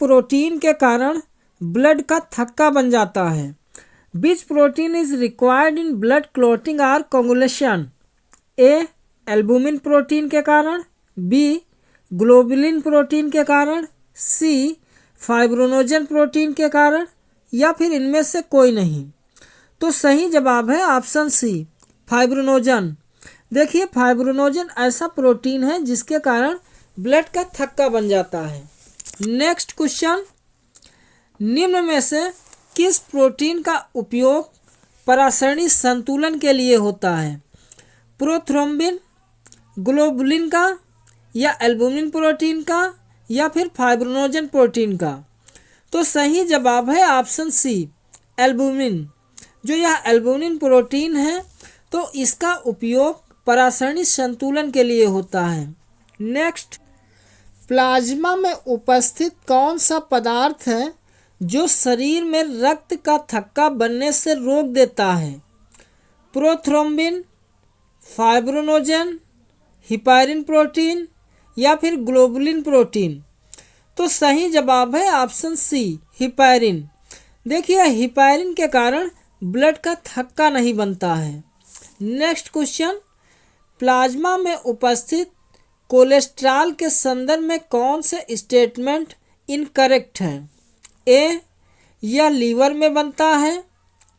Protein के कारण blood का थक्का बन जाता है? Which protein is required in blood clotting or coagulation? A albumin protein के कारण, बी ग्लोबुलिन प्रोटीन के कारण, सी फाइब्रोनोजन प्रोटीन के कारण, या फिर इनमें से कोई नहीं। तो सही जवाब है ऑप्शन सी, फाइब्रोनोजन। देखिए, फाइब्रोनोजन ऐसा प्रोटीन है जिसके कारण ब्लड का थक्का बन जाता है। नेक्स्ट क्वेश्चन, निम्न में से किस प्रोटीन का उपयोग परासरणी संतुलन के लिए होता है? प्रोथ्रोम्बिन, ग्लोबुलिन का, या एल्बुमिन प्रोटीन का, या फिर फाइब्रोनोजन प्रोटीन का? तो सही जवाब है ऑप्शन सी, एल्बुमिन। जो यह एल्बुमिन प्रोटीन है तो इसका उपयोग परासरणी संतुलन के लिए होता है। नेक्स्ट, प्लाज्मा में उपस्थित कौन सा पदार्थ है जो शरीर में रक्त का थक्का बनने से रोक देता है? प्रोथ्रोम्बिन, फाइब्रोनोजन, हिपैरिन प्रोटीन, या फिर ग्लोबुलिन प्रोटीन? तो सही जवाब है ऑप्शन सी, हिपैरिन। देखिए, हिपैरिन के कारण ब्लड का थक्का नहीं बनता है। नेक्स्ट क्वेश्चन, प्लाज्मा में उपस्थित कोलेस्ट्रॉल के संदर्भ में कौन से स्टेटमेंट इनकरेक्ट हैं? ए, यह लीवर में बनता है,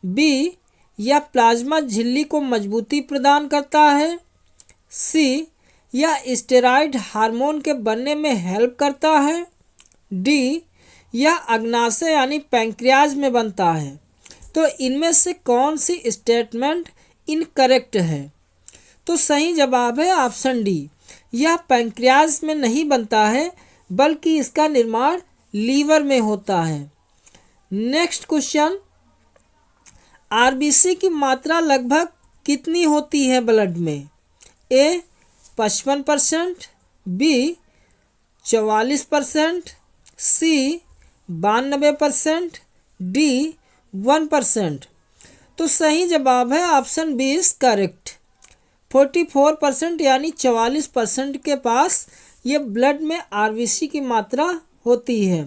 बी, यह प्लाज्मा झिल्ली को मजबूती प्रदान करता है, सी, यह स्टेरॉयड हार्मोन के बनने में हेल्प करता है, डी, यह अग्नाशय यानी पैंक्रियाज में बनता है। तो इनमें से कौन सी स्टेटमेंट इनकरेक्ट है? तो सही जवाब है ऑप्शन डी, यह पैंक्रियाज में नहीं बनता है बल्कि इसका निर्माण लीवर में होता है। नेक्स्ट क्वेश्चन, आरबीसी की मात्रा लगभग कितनी होती है ब्लड में? ए 55%, बी 44%, सी 92%, डी 1%? तो सही जवाब है ऑप्शन बी इज करेक्ट। 44% यानी 44% के पास ये ब्लड में आरबीसी की मात्रा होती है।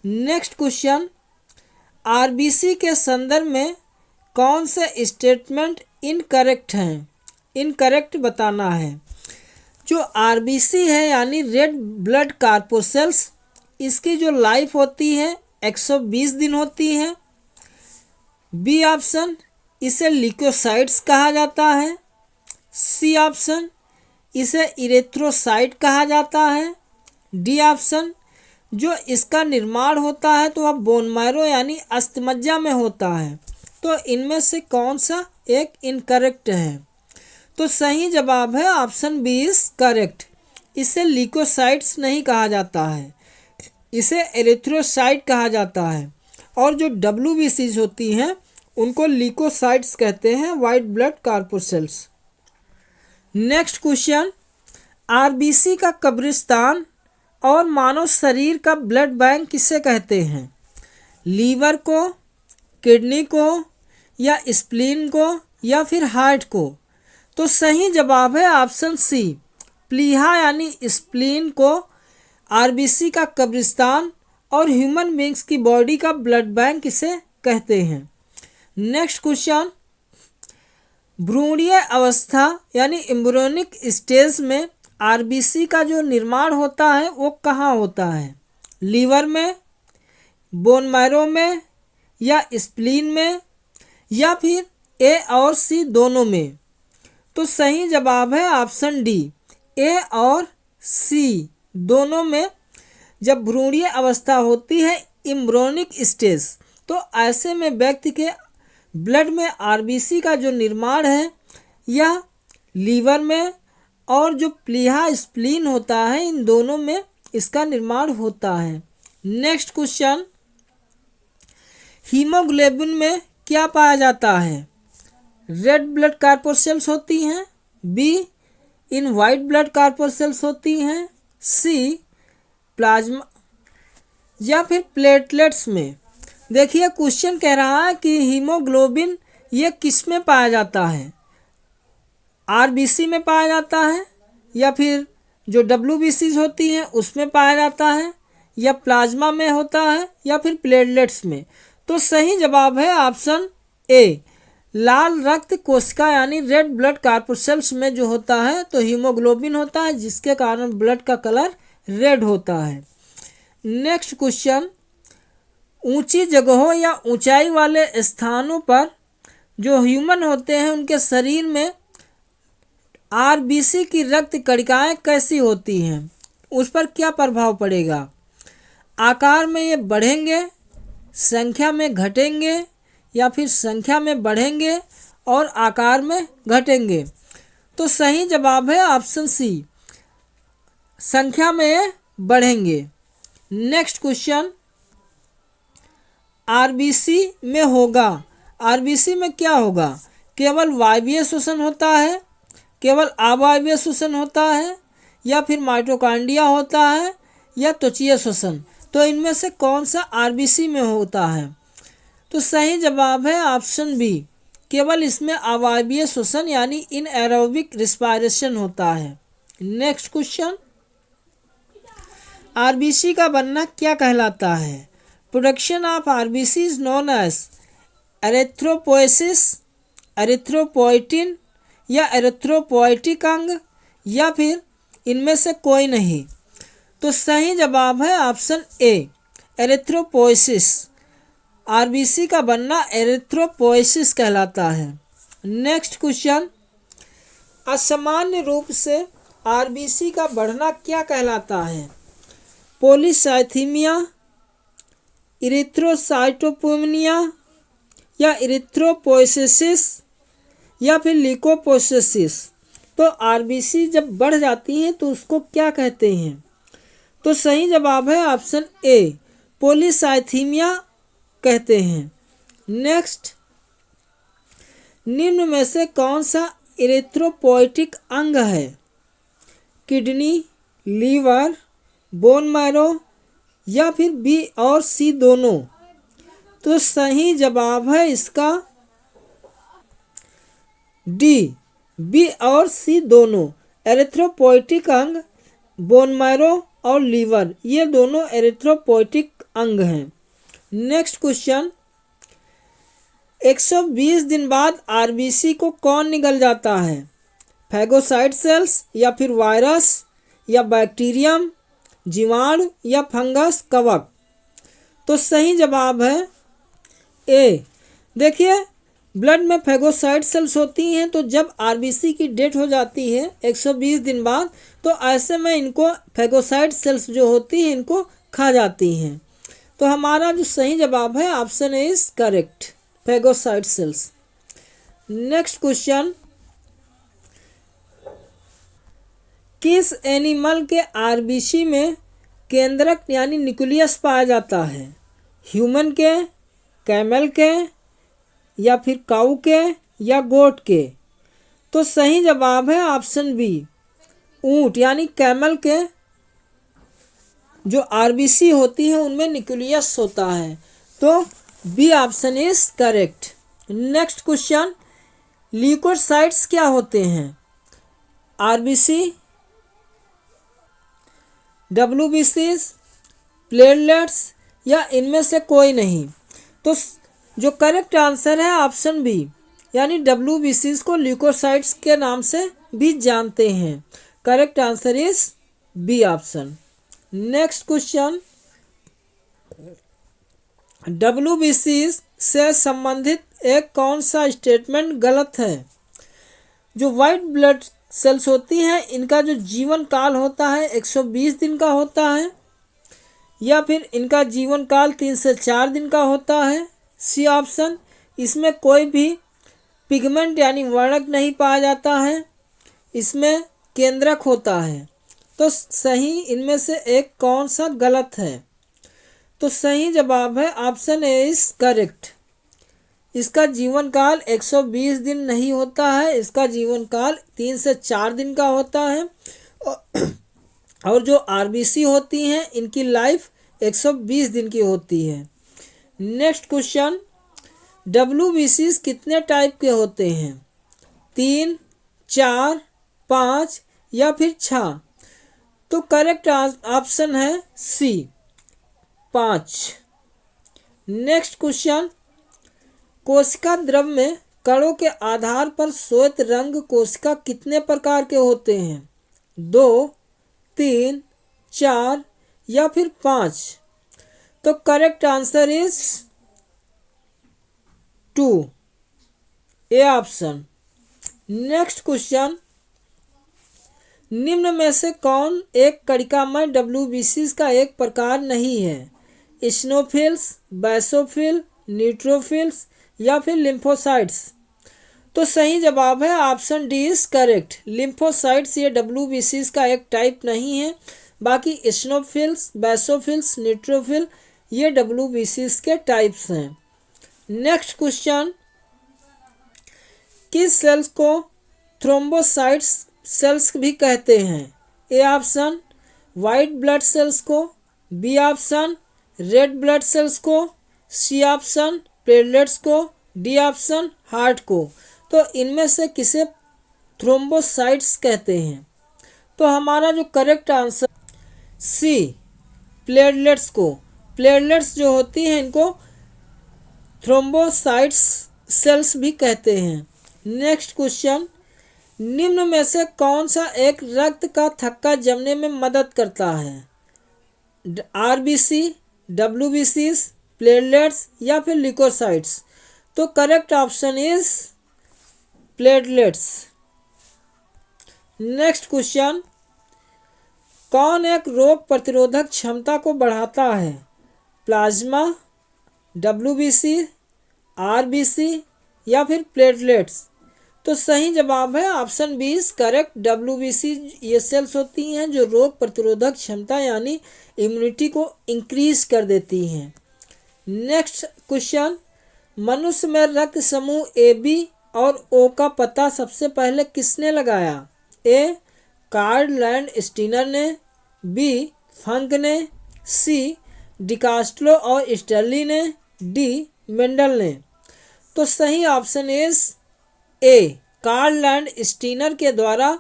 नेक्स्ट क्वेश्चन, आरबीसी के संदर्भ में कौन से स्टेटमेंट इनकरेक्ट हैं? इनकरेक्ट बताना है। जो आरबीसी है यानी रेड ब्लड कार्पोसेल्स, इसकी जो लाइफ होती है 120 दिन होती है। बी ऑप्शन, इसे ल्यूकोसाइट्स कहा जाता है। सी ऑप्शन, इसे इरेथ्रोसाइट कहा जाता है। डी ऑप्शन, जो इसका निर्माण होता है तो वह बोन मैरो यानी अस्थिमज्जा में होता है। तो इनमें से कौन सा एक इनकरेक्ट है? तो सही जवाब है ऑप्शन बी इज करेक्ट। इसे ल्यूकोसाइट्स नहीं कहा जाता है, इसे एरिथ्रोसाइट कहा जाता है। और जो WBCs होती हैं उनको ल्यूकोसाइट्स कहते हैं, white blood corpuscles. Next question, RBC का कब्रिस्तान और मानव शरीर का ब्लड बैंक किसे कहते हैं? लीवर को, किडनी को, या स्प्लीन को, या फिर हार्ट को? तो सही जवाब है ऑप्शन सी, प्लीहा यानी स्प्लीन को आरबीसी का कब्रिस्तान और ह्यूमन बींग्स की बॉडी का ब्लड बैंक इसे कहते हैं। नेक्स्ट क्वेश्चन, भ्रूणीय अवस्था यानी एम्ब्रियोनिक स्टेज में आरबीसी का जो निर्माण होता है वो कहाँ होता है? लीवर में, बोन मैरो में, या स्प्लीन में, या फिर ए और सी दोनों में? तो सही जवाब है ऑप्शन डी, ए और सी दोनों में। जब भ्रूणीय अवस्था होती है एम्ब्रियोनिक स्टेज, तो ऐसे में व्यक्ति के ब्लड में आरबीसी का जो निर्माण है यह लीवर में और जो प्लीहा स्प्लीन होता है इन दोनों में इसका निर्माण होता है। नेक्स्ट क्वेश्चन, हीमोग्लोबिन में क्या पाया जाता है? रेड ब्लड कार्पोसेल्स होती हैं, बी इन वाइट ब्लड कार्पोसेल्स होती हैं, सी प्लाज्मा, या फिर प्लेटलेट्स में? देखिए, क्वेश्चन कह रहा है कि हीमोग्लोबिन ये किस में पाया जाता है? आरबीसी में पाया जाता है, या फिर जो WBCs होती हैं उसमें पाया जाता है, या प्लाज्मा में होता है या फिर प्लेटलेट्स में। तो सही जवाब है ऑप्शन ए, लाल रक्त कोशिका यानी रेड ब्लड कॉर्पस्कल्स में जो होता है तो हीमोग्लोबिन होता है, जिसके कारण ब्लड का कलर रेड होता है। नेक्स्ट क्वेश्चन, ऊंची जगहों या ऊंचाई वाले स्थानों पर जो ह्यूमन होते हैं उनके शरीर में आरबीसी की रक्त कणिकाएं कैसी होती हैं, उस पर क्या प्रभाव पड़ेगा? आकार में ये बढ़ेंगे, संख्या में घटेंगे या फिर संख्या में बढ़ेंगे और आकार में घटेंगे? तो सही जवाब है ऑप्शन सी, संख्या में बढ़ेंगे। नेक्स्ट क्वेश्चन, आरबीसी में होगा, आरबीसी में क्या होगा? केवल वायवीय श्वसन होता है, केवल अवायवीय श्वसन होता है या फिर माइटोकॉन्ड्रिया होता है या त्वचीय श्वसन? तो इनमें से कौन सा आरबीसी में होता है? तो सही जवाब है ऑप्शन बी, केवल इसमें अवायवीय श्वसन यानी इनएरोबिक रिस्पायरेशन होता है। नेक्स्ट क्वेश्चन, आरबीसी का बनना क्या कहलाता है? Production of RBC is known as erythropoiesis, erythropoietin या एरिथ्रोपोइटिक अंग या फिर इनमें से कोई नहीं? तो सही जवाब है ऑप्शन ए, एरिथ्रोपोएसिस। आरबीसी का बनना एरिथ्रोपोएसिस कहलाता है। नेक्स्ट क्वेश्चन, असामान्य रूप से आरबीसी का बढ़ना क्या कहलाता है? पॉलीसाइथीमिया, इरिथ्रोसाइटोपेनिया या इरिथ्रोपोएसिस या फिर ल्यूकोपोएसिस? तो आरबीसी जब बढ़ जाती हैं तो उसको क्या कहते हैं? तो सही जवाब है ऑप्शन ए, पॉलीसाइथीमिया कहते हैं। नेक्स्ट, निम्न में से कौन सा इरिथ्रोपोइटिक अंग है? किडनी, लीवर, बोन मैरो या फिर बी और सी दोनों? तो सही जवाब है इसका डी, बी और सी दोनों। एरिथ्रोपोइटिक अंग बोन मैरो और लीवर, ये दोनों एरिथ्रोपोइटिक अंग हैं। नेक्स्ट क्वेश्चन, 120 दिन बाद आरबीसी को कौन निगल जाता है? फैगोसाइट सेल्स या फिर वायरस या बैक्टीरियम, जीवाणु या फंगस, कवक? तो सही जवाब है ए। देखिए, ब्लड में फैगोसाइट सेल्स होती हैं, तो जब आरबीसी की डेथ हो जाती है 120 दिन बाद, तो ऐसे में इनको फैगोसाइट सेल्स जो होती हैं इनको खा जाती हैं। तो हमारा जो सही जवाब है option A is correct, phagocyte cells. Next question, किस एनिमल के आरबीसी में केंद्रक यानी न्यूक्लियस पाया जाता है? ह्यूमन के, कैमल के या फिर काऊ के या गोट के? तो सही जवाब है ऑप्शन बी, ऊंट यानी कैमल के जो आरबीसी होती है उनमें न्यूक्लियस होता है। तो B option is correct. Next question, leucocytes क्या होते हैं? आरबीसी, डब्ल्यूबीसीज, प्लेटलेट्स या इनमें से कोई नहीं? तो जो करेक्ट आंसर है ऑप्शन बी, यानी डब्ल्यूबीसीज को ल्यूकोसाइट्स के नाम से भी जानते हैं। Correct answer is B option. Next question, डब्ल्यूबीसीज से संबंधित एक कौन सा स्टेटमेंट गलत है? जो वाइट ब्लड सेल्स होती हैं इनका जो जीवन काल होता है 120 दिन का होता है या फिर इनका जीवन काल 3 से 4 दिन का होता है? सी ऑप्शन, इसमें कोई भी पिगमेंट यानी वर्णक नहीं पाया जाता है, इसमें केंद्रक होता है। तो सही इनमें से एक कौन सा गलत है? तो सही जवाब है ऑप्शन ए इज करेक्ट। इसका जीवन काल 120 दिन नहीं होता है, इसका जीवन काल 3 से 4 दिन का होता है। और जो आरबीसी होती हैं इनकी लाइफ 120 दिन की होती है। नेक्स्ट क्वेश्चन, डब्ल्यूबीसीज कितने टाइप के होते हैं? 3, 4, 5 या फिर 6? तो करेक्ट ऑप्शन है सी, 5। नेक्स्ट क्वेश्चन, कोशिका द्रव में कणों के आधार पर श्वेत रंग कोशिका कितने प्रकार के होते हैं? 2, 3, 4 या फिर 5? तो correct answer is 2, A option. Next question, निम्न में से कौन एक कणिकामय WBCs का एक प्रकार नहीं है? इस्नोफिल्स, बेसोफिल, न्यूट्रोफिल्स या फिर लिम्फोसाइट्स? तो सही जवाब है option D is correct. Lymphocytes ये WBCs का एक टाइप नहीं है, बाकी इस्नोफिल्स, बेसोफिल्स, न्यूट्रोफिल ये WBCs के टाइप्स हैं। नेक्स्ट क्वेश्चन, किस सेल्स को थ्रोम्बोसाइट्स सेल्स भी कहते हैं? A option white blood cells को, B option red blood cells को, सी ऑप्शन प्लेटलेट्स को, डी ऑप्शन हार्ट को। तो इनमें से किसे थ्रोम्बोसाइट्स कहते हैं? तो हमारा जो करेक्ट आंसर सी, प्लेटलेट्स को। प्लेटलेट्स जो होती हैं इनको थ्रोम्बोसाइट्स सेल्स भी कहते हैं। नेक्स्ट क्वेश्चन, निम्न में से कौन सा एक रक्त का थक्का जमने में मदद करता है? RBC, WBCs, प्लेटलेट्स या फिर ल्यूकोसाइट्स? तो correct option is platelets. Next question, कौन एक रोग प्रतिरोधक क्षमता को बढ़ाता है? प्लाज्मा, WBC, RBC या फिर प्लेटलेट्स? तो सही जवाब है option B is correct. WBC ये सेल्स होती हैं जो रोग प्रतिरोधक क्षमता यानी इम्यूनिटी को इंक्रीज कर देती हैं। नेक्स्ट क्वेश्चन, मनुष्य में रक्त समूह AB और O का पता सबसे पहले किसने लगाया? ए कार्ल लैंडस्टीनर ने, बी फंक ने, सी डिकास्ट्रो और स्टर्ली ने, डी मेंडल ने? तो सही option is A, Karl Landsteiner के द्वारा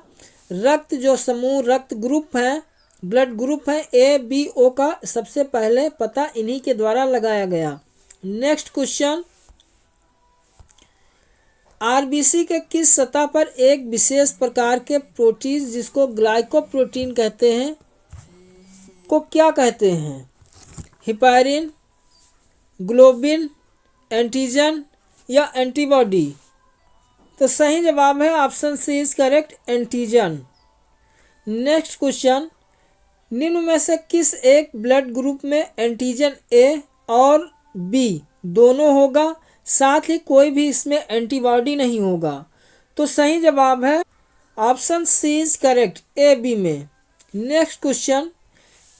रक्त जो समूह रक्त ग्रुप है, ब्लड ग्रुप है ABO का सबसे पहले पता इन्हीं के द्वारा लगाया गया। नेक्स्ट क्वेश्चन, RBC के किस सतह पर एक विशेष प्रकार के प्रोटीन जिसको ग्लाइकोप्रोटीन कहते हैं को क्या कहते हैं? हिपैरिन, ग्लोबिन, एंटीजन या एंटीबॉडी? तो सही जवाब है option C is correct, antigen. Next question, निम्न में से किस एक ब्लड ग्रुप में एंटीजन A और B दोनों होगा, साथ ही कोई भी इसमें एंटीबॉडी नहीं होगा? तो सही जवाब है option C is correct, AB में। नेक्स्ट क्वेश्चन,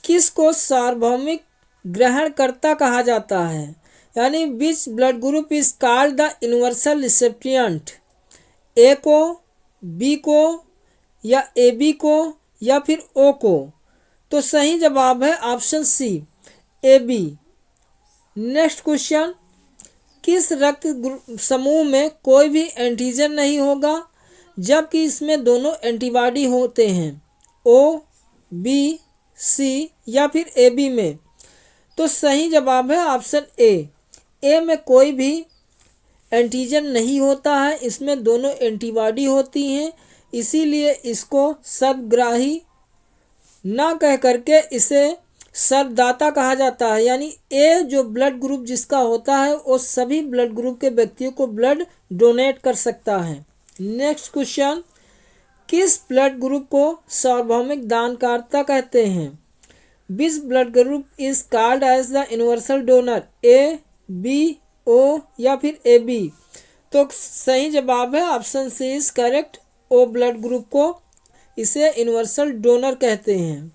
किसको सार्वभौमिक ग्रहणकर्ता कहा जाता है? यानी which blood group is called the universal recipient? A को, B को या AB को या फिर O को? तो सही जवाब है option C, AB। Next question, किस रक्त समूह में कोई भी एंटीजन नहीं होगा जबकि इसमें दोनों एंटीबॉडी होते हैं? O, B, C या फिर AB में? तो सही जवाब है ऑप्शन A में कोई भी एंटीजन नहीं होता है, इसमें दोनों एंटीबॉडी होती हैं, इसीलिए इसको सर्वग्राही ना कह करके इसे सर्वदाता कहा जाता है। यानी A जो ब्लड ग्रुप जिसका होता है वो सभी ब्लड ग्रुप के व्यक्तियों को ब्लड डोनेट कर सकता है। नेक्स्ट क्वेश्चन, किस ब्लड ग्रुप को सार्वभौमिक दानकर्ता कहते हैं? Which blood group is called as the universal donor? A, B, O या फिर AB? तो सही जवाब है option C is correct, O blood group को इसे यूनिवर्सल डोनर कहते हैं।